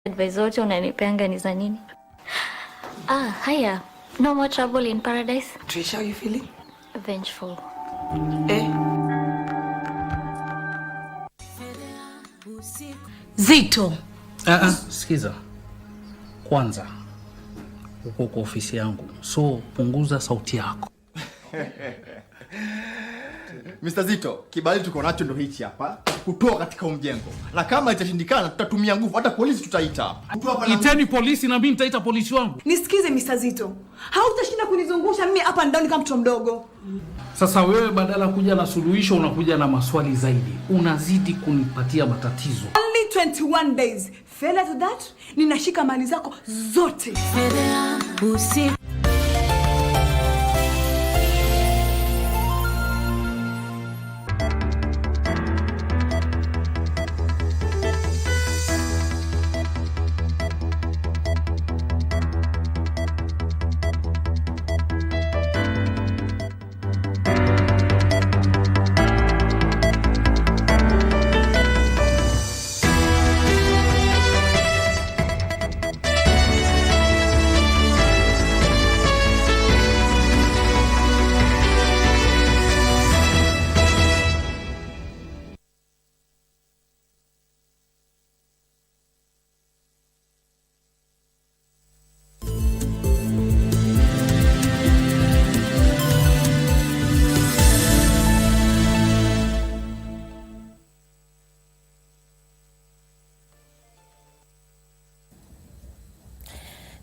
Advice zote unanipanga ni za nini? Haya. No more trouble in paradise. Trisha, how you feeling? Vengeful. Zito. Sikiza. Kwanza uko kwa ofisi yangu, so punguza sauti yako. Mr. Zito, kibali tuko nacho ndo hichi hapa, kutoa katika mjengo. Na kama itashindikana tutatumia nguvu, hata polisi tutaita hapa. Iteni polisi na mimi nitaita polisi wangu. Nisikize Mr. Zito. Hautashinda kunizungusha mimi hapa ndani kama mtoto mdogo. Sasa wewe badala kuja na suluhisho unakuja na maswali zaidi. Unazidi kunipatia matatizo. Only 21 days. Failure to that, ninashika mali zako zote.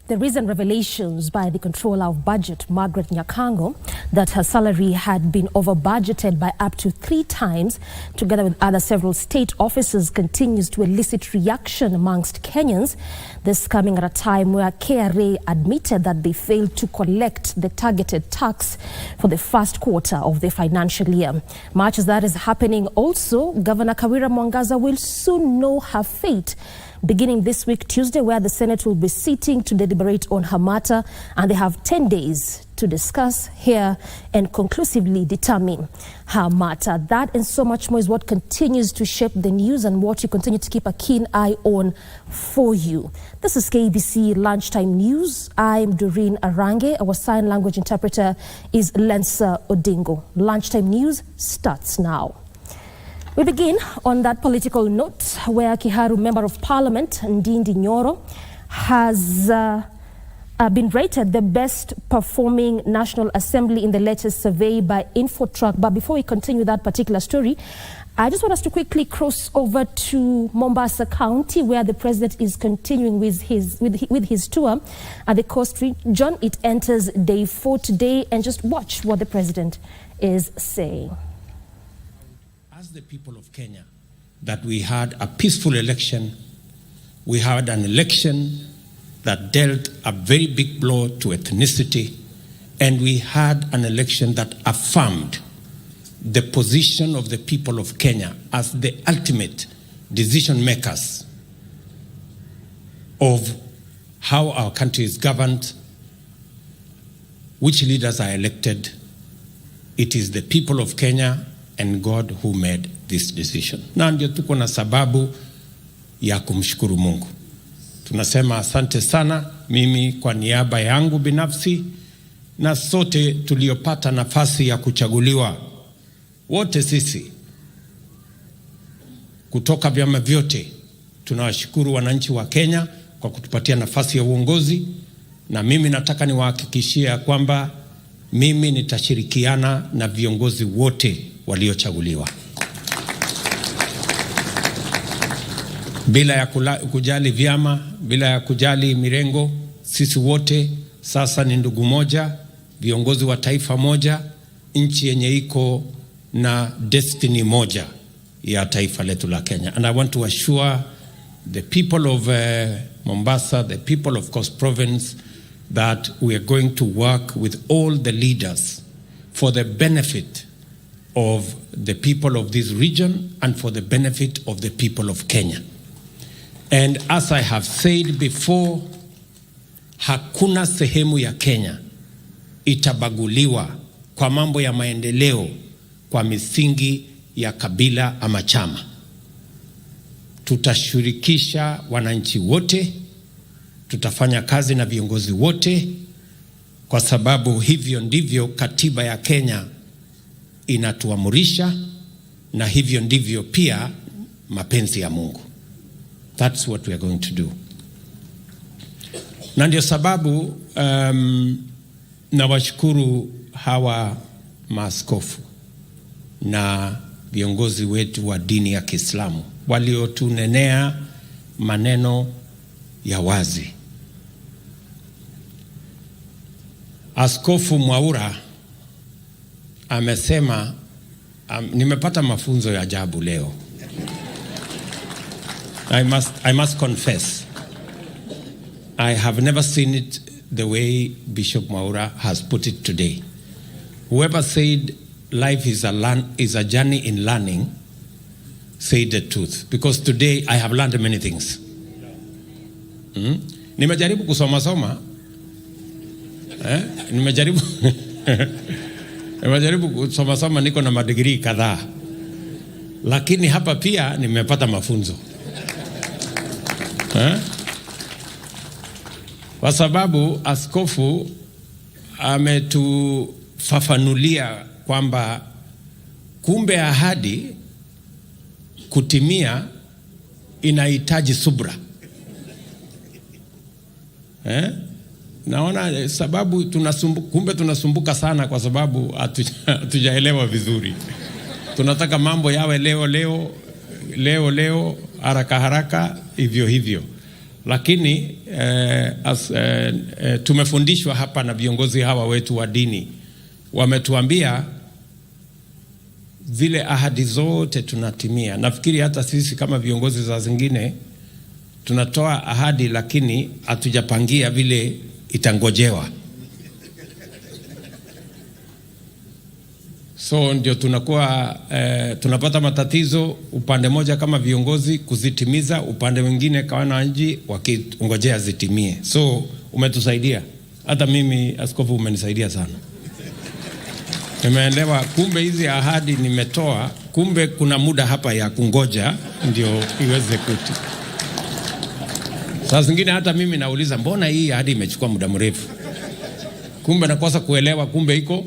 The recent revelations by the Controller of Budget, Margaret Nyakango, that her salary had been over-budgeted by up to 3 times, together with other several state officers, continues to elicit reaction amongst Kenyans. This coming at a time where KRA admitted that they failed to collect the targeted tax for the first quarter of the financial year. Much as that is happening also, Governor Kawira Mwangaza will soon know her fate, beginning this week, Tuesday, where the Senate will be sitting to deliberate on her matter, and they have 10 days to discuss, hear, and conclusively determine her matter. That and so much more is what continues to shape the news and what you continue to keep a keen eye on for you. This is KBC Lunchtime News. I'm Doreen Arange. Our sign language interpreter is Lensa Odingo. Lunchtime News starts now. We begin on that political note where Kiharu Member of Parliament Ndindi Nyoro has been rated the best performing National Assembly in the latest survey by Infotrack. But before we continue that particular story, I just want us to quickly cross over to Mombasa County, where the president is continuing with his tour at the Coast Region. It enters day 4 today, and just watch what the president is saying. As the people of Kenya, that we had a peaceful election. We had an election that dealt a very big blow to ethnicity, and we had an election that affirmed the position of the people of Kenya as the ultimate decision makers of how our country is governed, which leaders are elected. It is the people of Kenya and God who made this decision. Na ndio tuko na sababu ya kumshukuru Mungu. Tunasema asante sana, mimi kwa niaba yangu binafsi na sote tuliopata nafasi ya kuchaguliwa, wote sisi kutoka vyama vyote, tunawashukuru wananchi wa Kenya kwa kutupatia nafasi ya uongozi, na mimi nataka niwahakikishie kwamba mimi nitashirikiana na viongozi wote waliochaguliwa bila ya kujali vyama, bila ya kujali mirengo. Sisi wote sasa ni ndugu moja, viongozi wa taifa moja, nchi yenye iko na destiny moja ya taifa letu la Kenya. And I want to assure the people of Mombasa, the people of Coast Province, that we are going to work with all the leaders for the benefit of the people of this region and for the benefit of the people of Kenya. And as I have said before, hakuna sehemu ya Kenya itabaguliwa kwa mambo ya maendeleo kwa misingi ya kabila ama chama. tutashirikisha wananchi wote, tutafanya kazi na viongozi wote, kwa sababu hivyo ndivyo katiba ya Kenya inatuamurisha, na hivyo ndivyo pia mapenzi ya Mungu. That's what we are going to do. Na ndio sababu nawashukuru hawa maaskofu na viongozi wetu wa dini ya Kiislamu waliotunenea maneno ya wazi. Askofu Mwaura amesema, nimepata mafunzo ya ajabu leo. I must confess, I have never seen it the way Bishop Mwaura has put it today. Whoever said life is a journey in learning, said the truth. Because today I have learned many things. Nimejaribu kusoma. Nimejaribu kusoma, niko na madigrii kadhaa. Lakini hapa pia nimepata mafunzo. Kwa sababu askofu ametufafanulia kwamba kumbe ahadi kutimia inahitaji subra. Naona sababu kumbe tunasumbuka sana kwa sababu hatujaelewa vizuri. Tunataka mambo yawe leo haraka hivyo. Lakini tumefundishwa hapa na viongozi hawa wetu wa dini, wametuambia zile ahadi zote tunatimia. Nafikiri hata sisi kama viongozi za zingine tunatoa ahadi, lakini hatujapangia vile itangojewa. So ndio tunakuwa tunapata matatizo upande moja kama viongozi kuzitimiza, upande mwingine kwa wananchi wakingojea zitimie. So umetusaidia, hata mimi askofu umenisaidia sana. Nimeelewa kumbe hizi ahadi nimetoa, kumbe kuna muda hapa ya kungoja ndio iweze kuti. Saa zingine hata mimi nauliza, mbona hii ahadi imechukua muda mrefu? Kumbe nakosa kuelewa, kumbe iko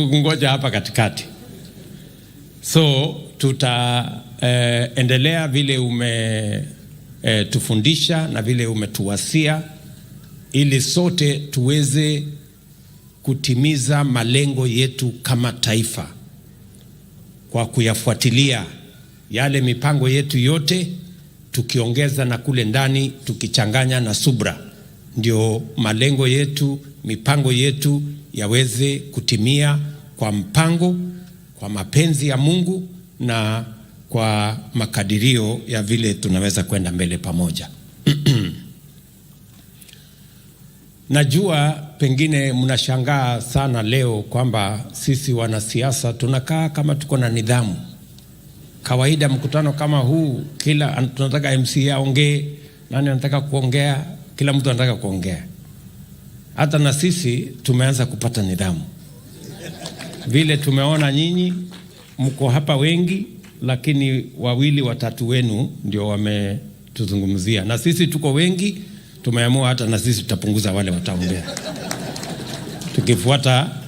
kungoja hapa katikati. So tutaendelea vile tufundisha na vile umetuwasia, ili sote tuweze kutimiza malengo yetu kama taifa kwa kuyafuatilia yale mipango yetu yote, tukiongeza na kule ndani tukichanganya na subra, ndio malengo yetu, mipango yetu yaweze kutimia kwa mpango, kwa mapenzi ya Mungu na kwa makadirio ya vile tunaweza kwenda mbele pamoja. Najua pengine mnashangaa sana leo kwamba sisi wanasiasa tunakaa kama tuko na nidhamu. Kawaida mkutano kama huu, kila tunataka MC aongee, nani anataka kuongea, kila mtu anataka kuongea. Hata na sisi tumeanza kupata nidhamu. Vile tumeona nyinyi mko hapa wengi, lakini 2 watatu wenu ndio wametuzungumzia. Na sisi tuko wengi, tumeamua hata na sisi tutapunguza wale wataongea.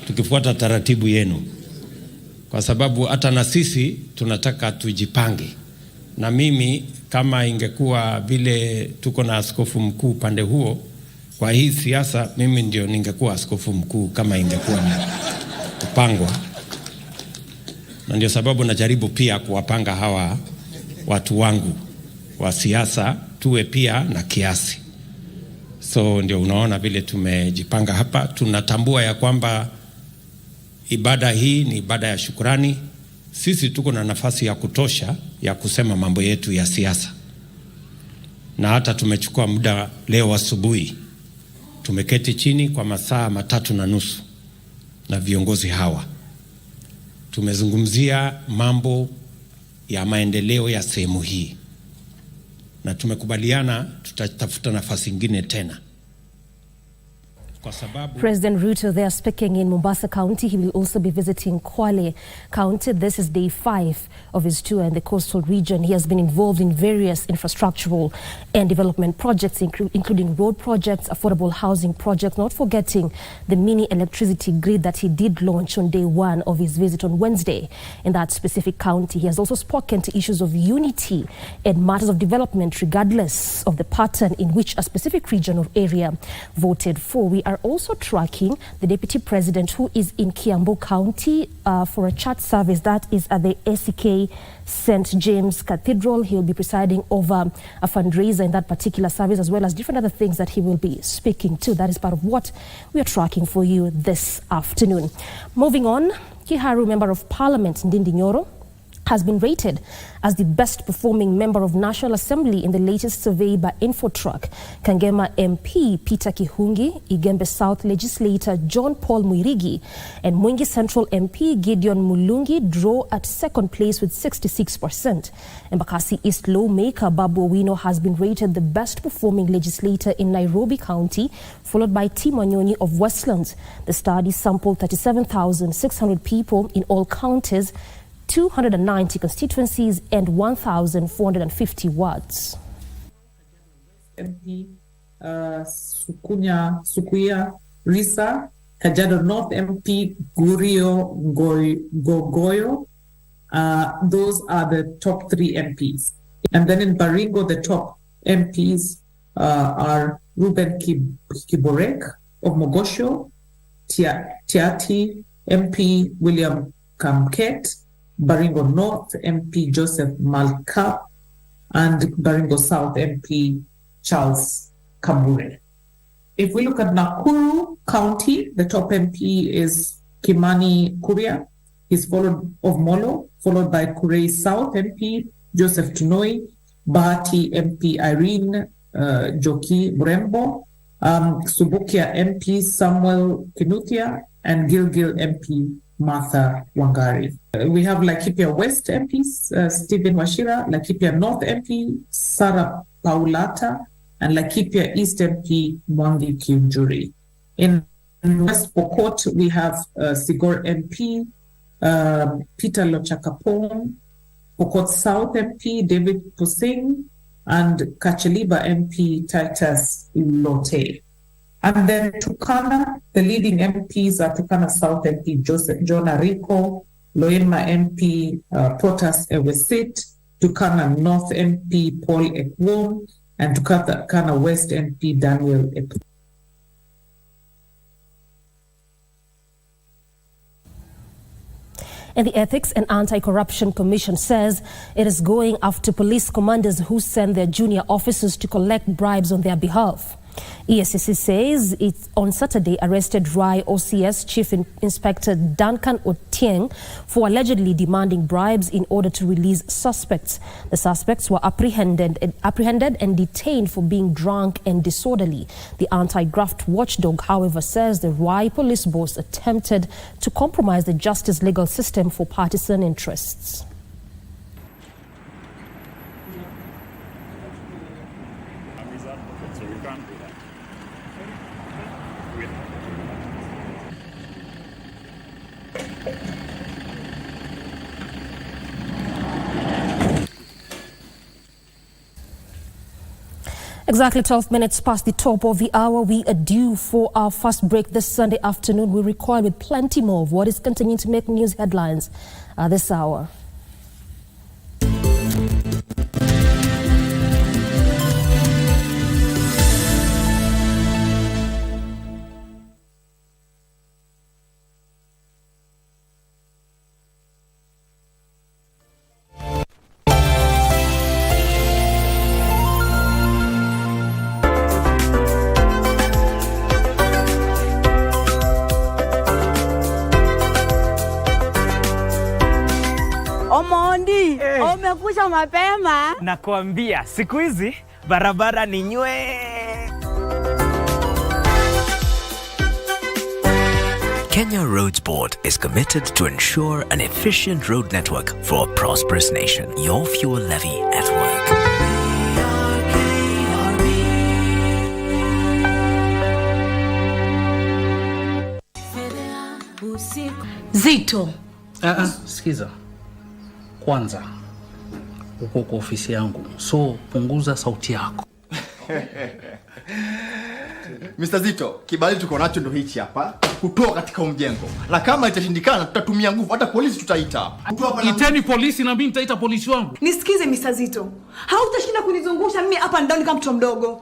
Tukifuata taratibu yenu. Kwa sababu hata na sisi tunataka tujipange. Na mimi kama ingekuwa vile tuko na askofu mkuu pande huo, kwa hii siasa mimi ndio ningekuwa askofu mkuu kama ingekuwa ni kupangwa. Na ndio sababu najaribu pia kuwapanga hawa watu wangu wa siasa tuwe pia na kiasi. So ndio unaona vile tumejipanga hapa. Tunatambua ya kwamba ibada hii ni ibada ya shukrani. Sisi tuko na nafasi ya kutosha ya kusema mambo yetu ya siasa. Na hata tumechukua muda leo asubuhi. Tumeketi chini kwa masaa 3.5 na viongozi hawa. Tumezungumzia mambo ya maendeleo ya sehemu hii. Na tumekubaliana tutatafuta nafasi nyingine tena kwa sababu President Ruto there speaking in Mombasa County. He will also be visiting Kwale County. This is day 5 of his tour in the coastal region. He has been involved in various infrastructural and development projects, including road projects, affordable housing projects, not forgetting the mini electricity grid that he did launch on day 1 of his visit on Wednesday in that specific county. He has also spoken to issues of unity and matters of development, regardless of the pattern in which a specific region or area voted for. We are also tracking the Deputy President who is in Kiambu County for a church service that is at the ACK St. James Cathedral. He will be presiding over a fundraiser in that particular service, as well as different other things that he will be speaking to. That is part of what we are tracking for you this afternoon. Moving on, Kiharu Member of Parliament Ndindi Nyoro has been rated as the best performing member of National Assembly in the latest survey by Infotrack. Kangema MP Peter Kihungi, Igembe South Legislator John Paul Muirigi, and Mwingi Central MP Gideon Mulungi draw at second place with 66%. Embakasi East lawmaker Babu Owino has been rated the best performing legislator in Nairobi County, followed by Tim Wanyonyi of Westlands. The study sampled 37,600 people in all counties, 290 constituencies and 1,450 wards. MP Sukuya Risa, Kajiado North MP Gurio Gogoyo. Those are the top 3 MPs. And then in Baringo, the top MPs are Ruben Kiborek of Mogosho, Tiati MP William Kamket, Baringo North MP Joseph Malkap, and Baringo South MP Charles Kabure. If we look at Nakuru County, the top MP is Kimani Kuria. He's followed of Molo, followed by Kurei South MP Joseph Tunoi, Bahati MP Irene Joki Mrembo, Subukia MP Samuel Kinuthia, and Gilgil MP Martha Wangari. We have Laikipia West MPs, Stephen Washira, Laikipia North MP, Sarah Paulata, and Laikipia East MP, Mwangi Kiunjuri. In West Pokot, we have Sigor MP, Peter Lochakapong, Pokot South MP, David Pusing, and Kacheliba MP, Titus Lote. And then Turkana, the leading MPs are Turkana South MP Joseph Jonah Rico, Loema MP Potas Ewesit, Turkana North MP Paul Ekwom, and Turkana West MP Daniel Ekwom. And the Ethics and Anti-Corruption Commission says it is going after police commanders who send their junior officers to collect bribes on their behalf. ESCC says it on Saturday arrested RAI OCS Chief Inspector Duncan Otieng for allegedly demanding bribes in order to release suspects. The suspects were apprehended and detained for being drunk and disorderly. The anti-graft watchdog, however, says the RAI police boss attempted to compromise the justice legal system for partisan interests. Exactly 12 minutes past the top of the hour, we are due for our first break this Sunday afternoon. We recoil with plenty more of what is continuing to make news headlines this hour. Omondi, umekuja mapema. Nakwambia, siku hizi barabara ni nywe. Kenya Roads Board is committed to ensure an efficient road network for a prosperous nation. Your fuel levy at work. Zito. Sikiza. Kwanza uko kwa ofisi yangu, so punguza sauti yako. Mr. Zito, kibali tuko nacho ndo hichi hapa, kutoa katika mjengo. Na kama itashindikana tutatumia nguvu, hata polisi tutaita. Iteni polisi na mimi nitaita polisi wangu. Nisikize Mr. Zito. Hautashinda kunizungusha mimi hapa ndani kama mtoto mdogo.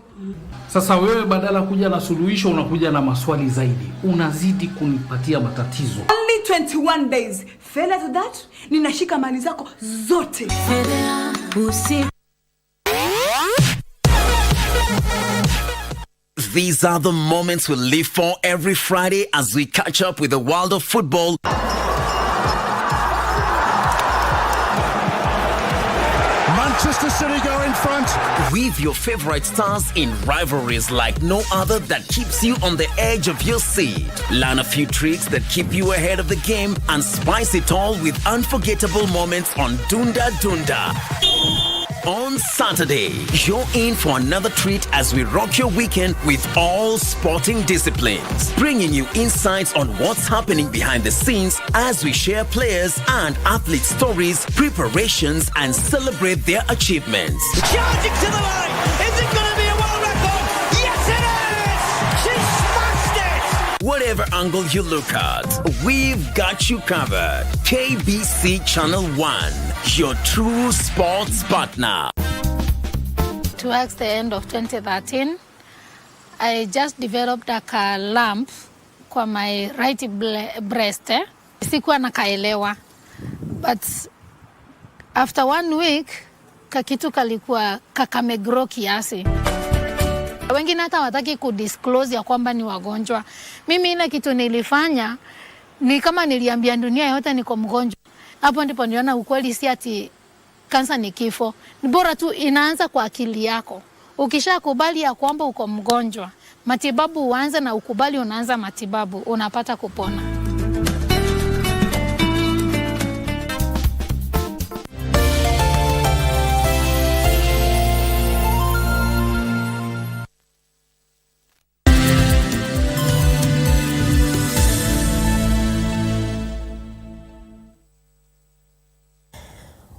Sasa wewe badala kuja na suluhisho unakuja na maswali zaidi. Unazidi kunipatia matatizo. Only 21 days. Failure to that, ninashika mali zako zote. These are the moments we live for every Friday as we catch up with the world of football. Manchester City go in front. With your favorite stars in rivalries like no other that keeps you on the edge of your seat. Learn a few tricks that keep you ahead of the game and spice it all with unforgettable moments on Dunda Dunda. On Saturday, you're in for another treat as we rock your weekend with all sporting disciplines, bringing you insights on what's happening behind the scenes as we share players and athlete stories, preparations, and celebrate their achievements. Charging to the line. Is it going to be a world record? Yes, it is. She smashed it. Whatever angle you look at, we've got you covered. KBC Channel 1. Your true sports partner. Towards the end of 2013, I just developed a lump kwa my right breast. Sikuwa nakaelewa. But after 1 week, kakitu kalikuwa kakamegro kiasi. Wengine hata wataki kudisclose ya kwamba ni wagonjwa. Mimi ile kitu nilifanya ni kama niliambia dunia yote niko mgonjwa. Hapo ndipo niliona ukweli si ati kansa ni kifo. Ni bora tu inaanza kwa akili yako. Ukishakubali ya kwamba uko mgonjwa, matibabu uanze na ukubali unaanza matibabu, unapata kupona.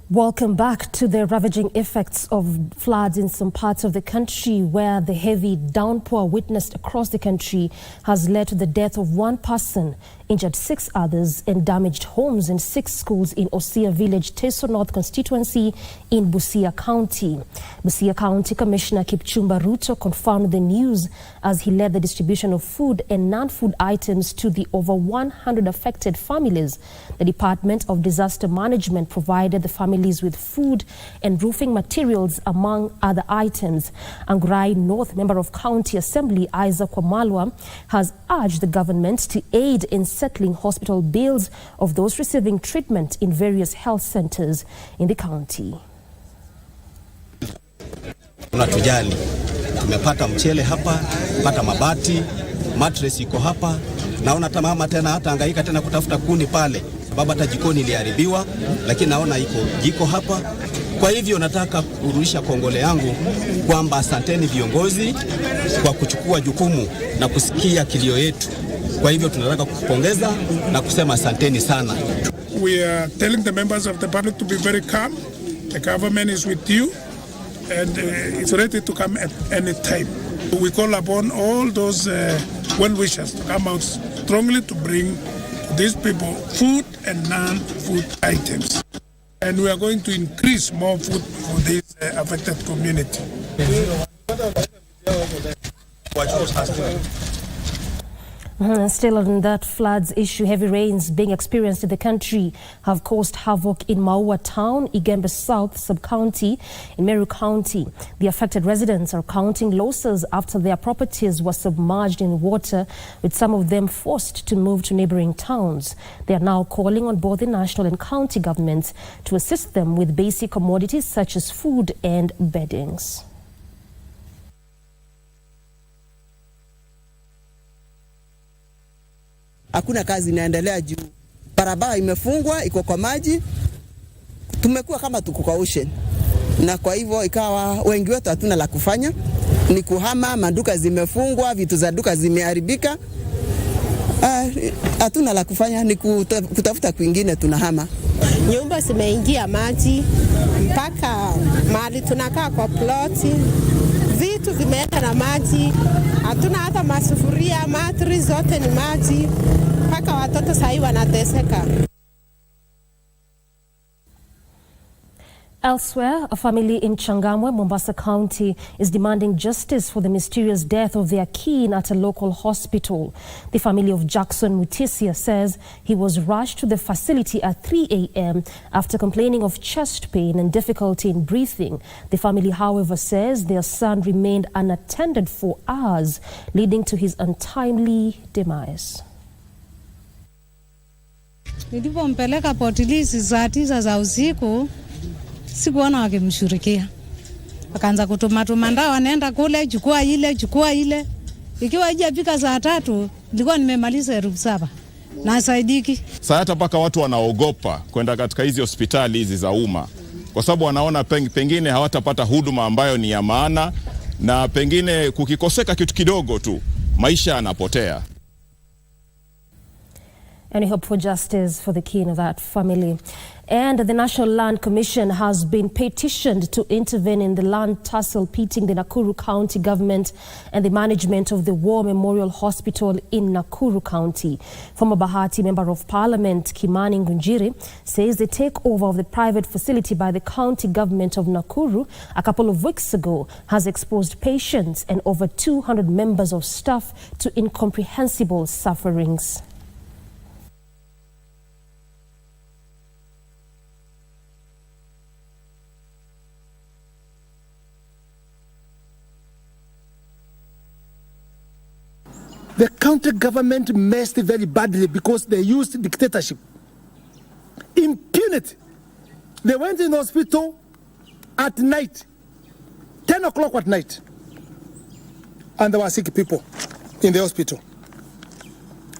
Welcome back. To the ravaging effects of floods in some parts of the country, where the heavy downpour witnessed across the country has led to the death of 1 person, injured 6 others, and damaged homes in 6 schools in Osia Village, Teso North constituency in Busia County. Busia County Commissioner Kipchumba Ruto confirmed the news as he led the distribution of food and non-food items to the over 100 affected families. The Department of Disaster Management provided the families with food and roofing materials, among other items. Angurai North Member of County Assembly Isaac Wamalwa has urged the government to aid in settling hospital bills of those receiving treatment in various health centers in the county. Tunatujali. Tumepata mchele hapa, pata mabati, mattress iko hapa. Naona mama tena hata hangaika tena kutafuta kuni pale. Sababu hata jikoni iliharibiwa, lakini naona iko jiko hapa. Kwa hivyo nataka kurudisha kongole yangu kwamba asanteni viongozi kwa kuchukua jukumu na kusikia kilio yetu. Kwa hivyo tunataka kupongeza na kusema asanteni sana. We are telling the members of the public to be very calm. The government is with you and it's ready to come at any time. We call upon all those well-wishers to come out strongly to bring these people food and non-food items. And we are going to increase more food for this affected community. Still on that floods issue, heavy rains being experienced in the country have caused havoc in Maua Town, Igembe South Sub-County, in Meru County. The affected residents are counting losses after their properties were submerged in water, with some of them forced to move to neighboring towns. They are now calling on both the national and county governments to assist them with basic commodities such as food and beddings. Hakuna kazi inaendelea juu barabara imefungwa, iko kwa maji. Tumekuwa kama tuko kwa ocean, na kwa hivyo ikawa wengi wetu hatuna la kufanya, ni kuhama. Maduka zimefungwa, vitu za duka zimeharibika. hatuna la kufanya, ni kutafuta kwingine tunahama. Nyumba zimeingia maji mpaka mahali tunakaa kwa ploti, vitu vimeenda na maji, hatuna hata masufuria, matri zote ni maji, mpaka watoto sasa wanateseka. Elsewhere, a family in Changamwe, Mombasa County, is demanding justice for the mysterious death of their kin at a local hospital. The family of Jackson Mutisia says he was rushed to the facility at 3 a.m. after complaining of chest pain and difficulty in breathing. The family, however, says their son remained unattended for hours, leading to his untimely demise. Nilipompeleka Potilisi saa 9 za usiku, sikuona wakimshirikia. Wakaanza kutuma ndawa, nenda kule, chukua ile. Ikiwa haijafika saa 3, nilikuwa nimemaliza 7,000. Na saidiki. Sasa hata mpaka watu wanaogopa kwenda katika hizi hospitali hizi za umma, kwa sababu wanaona pengine hawatapata huduma ambayo ni ya maana, na pengine kukikoseka kitu kidogo tu maisha yanapotea. Any hope for justice for the kin of that family? And the National Land Commission has been petitioned to intervene in the land tussle pitting the Nakuru County government and the management of the War Memorial Hospital in Nakuru County. Former Bahati Member of Parliament Kimani Ngunjiri says the takeover of the private facility by the county government of Nakuru a couple of weeks ago has exposed patients and over 200 members of staff to incomprehensible sufferings. The county government messed very badly because they used dictatorship. Impunity. They went in the hospital at night, 10 o'clock at night, and there were sick people in the hospital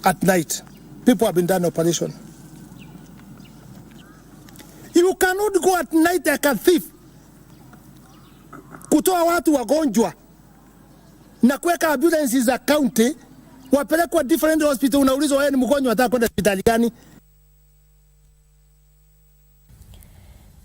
at night. People have been done operation. You cannot go at night like a thief. Kutoa watu wagonjwa na kuweka ambulances za county wapelekwa different hospital, unaulizwa wewe ni mgonjwa unataka kwenda hospitali gani?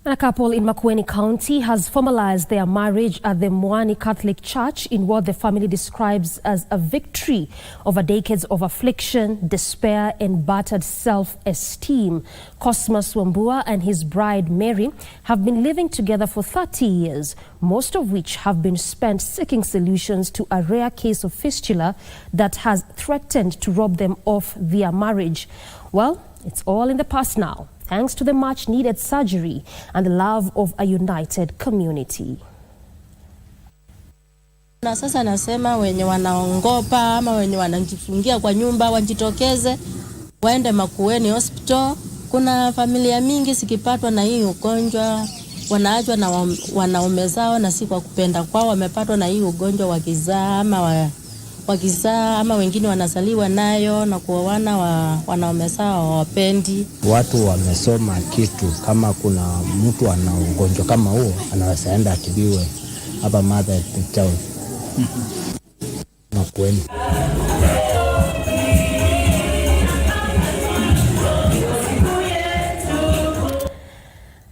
A couple in Makueni County has formalized their marriage at the Mwani Catholic Church in what the family describes as a victory over decades of affliction, despair, and battered self-esteem. Cosmas Wambua and his bride Mary have been living together for 30 years, most of which have been spent seeking solutions to a rare case of fistula that has threatened to rob them of their marriage. Well, it's all in the past now, thanks to the much-needed surgery and the love of a united community. Na sasa nasema wenye wanaongopa ama wenye wanajifungia kwa nyumba wajitokeze waende Makueni Hospital. Kuna familia mingi sikipatwa na hii ugonjwa, wanaachwa na wanaume zao na si kwa kupenda kwao, wamepatwa na hii ugonjwa wakizaa ama wengine wanazaliwa nayo na kuoana wanaume zao hawapendi. Watu wamesoma kitu, kama kuna mtu ana ugonjwa kama huo anaweza enda atibiwe hapa Mother Child Makueni.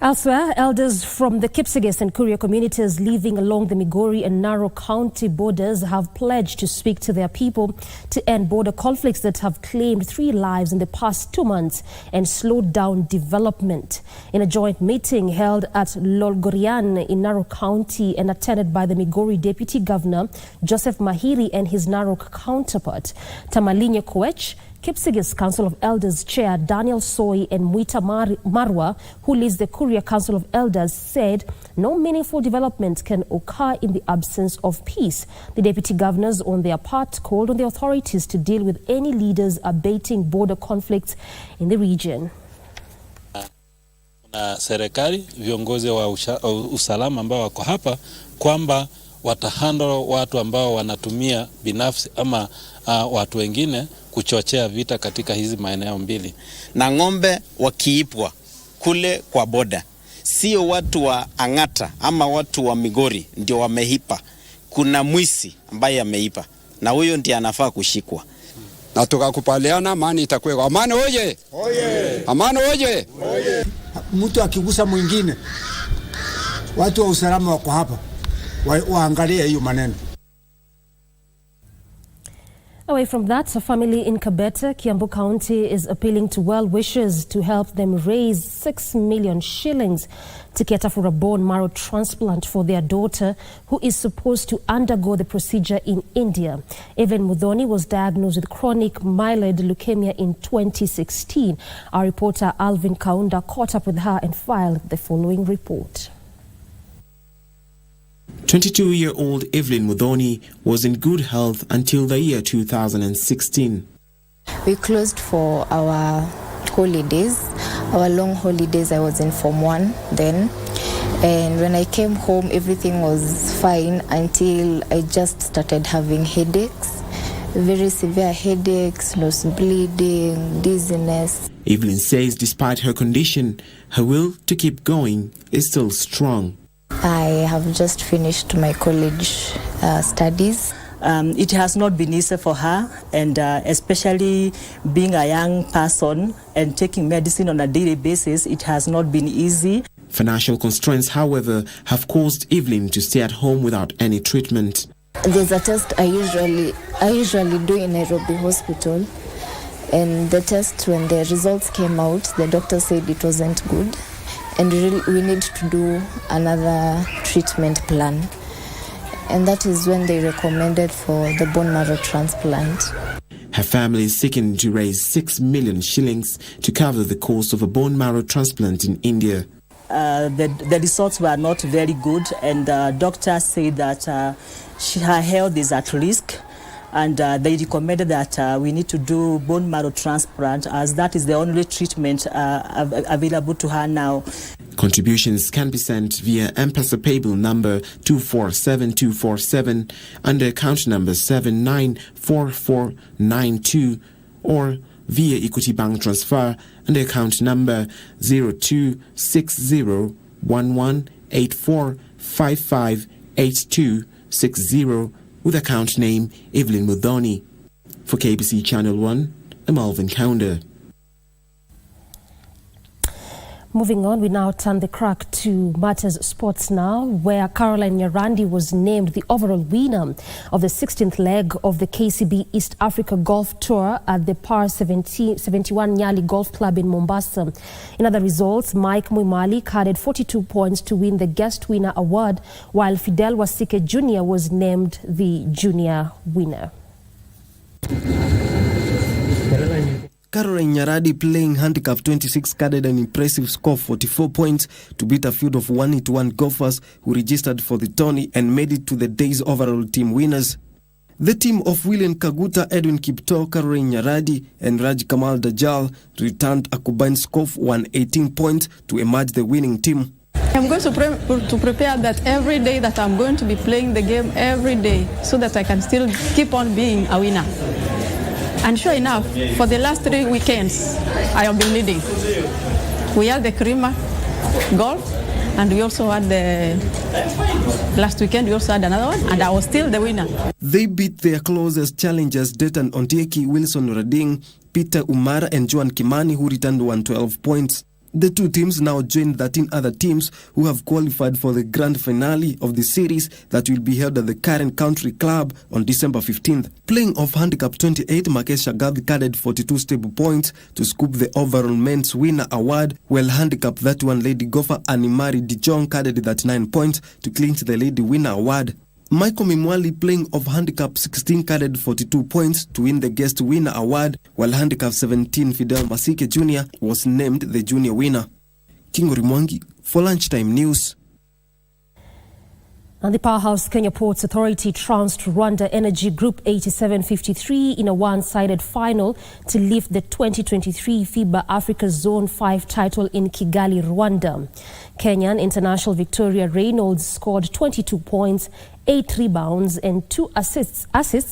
Elsewhere, elders from the Kipsigis and Kuria communities living along the Migori and Narok County borders have pledged to speak to their people to end border conflicts that have claimed 3 lives in the past 2 months and slowed down development. In a joint meeting held at Lolgorian in Narok County and attended by the Migori Deputy Governor Joseph Mahiri and his Narok counterpart, Tamalinya Koech, Kipsigis Council of Elders Chair Daniel Soy and Mwita Marwa, who leads the Kuria Council of Elders, said no meaningful development can occur in the absence of peace. The deputy governors, on their part, called on the authorities to deal with any leaders abating border conflicts in the region. Na serikali, viongozi wa usalama ambao wako hapa, kwamba watahandle watu ambao wanatumia binafsi ama watu wengine kuchochea vita katika hizi maeneo mbili. Na ng'ombe wakiipwa kule kwa boda, sio watu wa Ang'ata ama watu wa Migori ndio wameipa. Kuna mwisi ambaye ameipa na huyo ndiye anafaa kushikwa. na tukakubaliana amani itakuwa. Amani oye! Oye! Amani oye! Oye! Mtu akigusa mwingine, watu wa usalama wako hapa, waangalie hiyo maneno. Away from that, a family in Kabete, Kiambu County, is appealing to well-wishers to help them raise 6 million shillings to cater for a bone marrow transplant for their daughter, who is supposed to undergo the procedure in India. Evelyn Mudhoni was diagnosed with chronic myeloid leukemia in 2016. Our reporter Alvin Kaunda caught up with her and filed the following report. 22-year-old Evelyn Mudhoni was in good health until the year 2016. We closed for our holidays, our long holidays. I was in Form 1 then. And when I came home, everything was fine until I just started having headaches. Very severe headaches, nose bleeding, dizziness. Evelyn says despite her condition, her will to keep going is still strong. I have just finished my college studies. It has not been easy for her, and especially being a young person and taking medicine on a daily basis, it has not been easy. Financial constraints, however, have caused Evelyn to stay at home without any treatment. There's a test I usually do in Nairobi Hospital, and the test, when the results came out, the doctor said it wasn't good. And we need to do another treatment plan. And that is when they recommended for the bone marrow transplant. Her family is seeking to raise 6 million shillings to cover the cost of a bone marrow transplant in India. The results were not very good, and doctors said that her health is at risk. And they recommended that we need to do bone marrow transplant, as that is the only treatment available to her now. Contributions can be sent via M-Pesa paybill number 247247 under account number 794492 or via Equity Bank transfer under account number 02601184558260 with account name Evelyn Mudhoni. For KBC Channel 1, I'm Alvin Kaunda. Moving on, we now turn the crack to matters sports now, where Caroline Nyarandi was named the overall winner of the 16th leg of the KCB East Africa Golf Tour at the Par 71 Nyali Golf Club in Mombasa. In other results, Mike Mwimali carded 42 points to win the guest winner award, while Fidel Wasike Jr. was named the junior winner. Caroline Nyarandi, playing handicap 26, carded an impressive score of 44 points to beat a field of 181 golfers who registered for the tourney and made it to the day's overall team winners. The team of William Kaguta, Edwin Kipto, Caroline Nyarandi and Raj Kamal Dajal returned a combined score of 118 points to emerge the winning team. I'm going to prepare that every day, that I'm going to be playing the game every day so that I can still keep on being a winner. And sure enough, for the last 3 weekends, I have been leading. We had the Karima Golf, and we also had the last weekend, we also had another one, and I was still the winner. They beat their closest challengers, Detan Ontieki, Wilson Rading, Peter Umara, and Joan Kimani, who returned 112 points. The two teams now join 13 other teams who have qualified for the grand finale of the series that will be held at the Karen Country Club on December 15th. Playing off handicap 28, Marques Shagavi carded 42 stable points to scoop the overall men's winner award, while handicap 31 lady golfer Animari Dijon carded 39 points to clinch the lady winner award. Michael Mimwali, playing off handicap 16, carded 42 points to win the guest winner award, while handicap 17 Fidel Masike Jr. was named the junior winner. Kingo Rimwangi for Lunchtime News. And the powerhouse Kenya Ports Authority trounced Rwanda Energy Group 87-53 in a one-sided final to lift the 2023 FIBA Africa Zone 5 title in Kigali, Rwanda. Kenyan international Victoria Reynolds scored 22 points 8 rebounds and 2 assists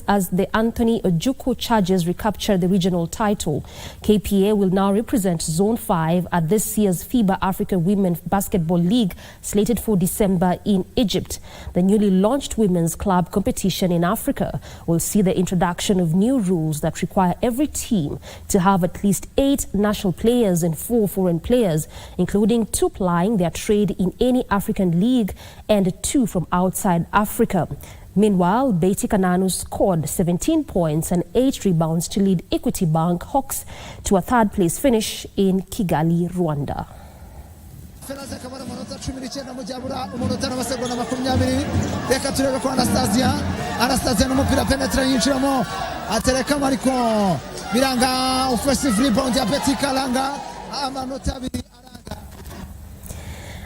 as the Anthony Ojukwu Chargers recapture the regional title. KPA will now represent Zone 5 at this year's FIBA Africa Women Basketball League, slated for December in Egypt. The newly launched women's club competition in Africa will see the introduction of new rules that require every team to have at least 8 national players and 4 foreign players, including 2 plying their trade in any African league and 2 from outside Africa. Meanwhile, Betty Kananu scored 17 points and 8 rebounds to lead Equity Bank Hawks to a third-place finish in Kigali, Rwanda.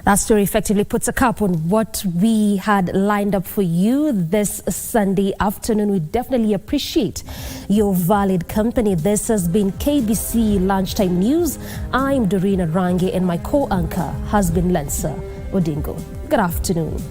That story effectively puts a cap on what we had lined up for you this Sunday afternoon. We definitely appreciate your valid company. This has been KBC Lunchtime News. I'm Doreen Arange and my co-anchor has been Lensa Odingo. Good afternoon.